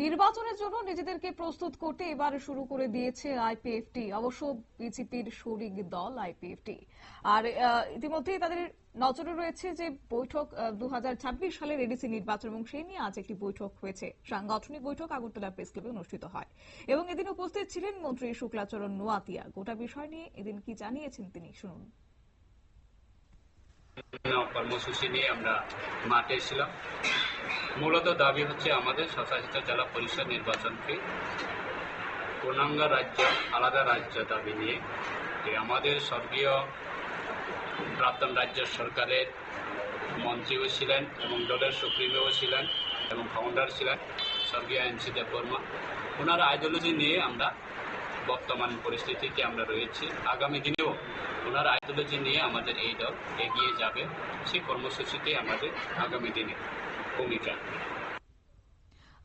নির্বাচনের জন্য নিজেদেরকে প্রস্তুত করতে এবার শুরু করে দিয়েছে আইপিএফটি। অবশ্য বিজেপির শরিক দল আইপিএফটি আর ইতিমধ্যেই তাদের নজরে রয়েছে যে বৈঠক 2026 সালের এডিসি নির্বাচন এবং সেই নিয়ে আজ একটি বৈঠক হয়েছে। সাংগঠনিক বৈঠক আগরতলা প্রেস ক্লাবে অনুষ্ঠিত হয় এবং এদিন উপস্থিত ছিলেন মন্ত্রী শুক্লাচরণ নোয়াতিয়া। গোটা বিষয় নিয়ে এদিন কি জানিয়েছেন তিনি শুনুন। কর্মসূচি নিয়ে আমরা মাঠে ছিলাম। মূলত দাবি হচ্ছে আমাদের স্বশাসিত জেলা পরিষদ নির্বাচনকে পূর্ণাঙ্গ রাজ্য, আলাদা রাজ্য দাবি নিয়ে যে আমাদের স্বর্গীয় প্রাক্তন রাজ্য সরকারের মন্ত্রীও ছিলেন এবং দলের সুপ্রিমোও ছিলেন এবং ফাউন্ডার ছিলেন স্বর্গীয় এনসি দেববর্মা। ওনার আইডিওলজি নিয়ে আমরা বর্তমান পরিস্থিতিতে আমরা রয়েছি। আগামী দিনেও ওনার আইডিওলজি নিয়ে আমাদের এই দল এগিয়ে যাবে। সেই কর্মসূচিতে আমাদের আগামী দিনে ভূমিকা।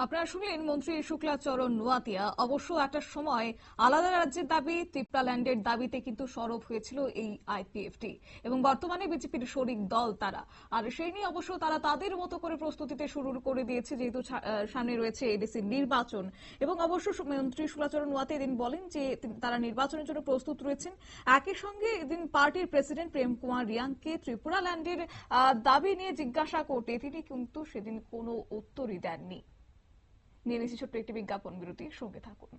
আপনারা শুনলেন মন্ত্রী শুক্লাচরণ নোয়াতিয়া। অবশ্য একটা সময় আলাদা রাজ্যের দাবি, ত্রিপুরাল্যান্ডের দাবিতে কিন্তু সরব হয়েছিল এই আইপিএফটি এবং বর্তমানে বিজেপির শরিক দল তারা। আর সেই নিয়ে অবশ্য তারা তাদের মতো করে প্রস্তুতিতে শুরু করে দিয়েছে, যেহেতু সামনে রয়েছে এডিসি নির্বাচন। এবং অবশ্য মন্ত্রী শুক্লাচরণ নোয়াতিয়া এদিন বলেন যে তারা নির্বাচনের জন্য প্রস্তুত রয়েছেন। একই সঙ্গে এদিন পার্টির প্রেসিডেন্ট প্রেম কুমার রিয়াংকে ত্রিপুরাল্যান্ডের দাবি নিয়ে জিজ্ঞাসা করতে তিনি কিন্তু সেদিন কোনো উত্তরই দেননি। নিয়ে নিচ্ছি ছোট্ট একটি বিজ্ঞাপন বিরতি, সঙ্গে থাকুন।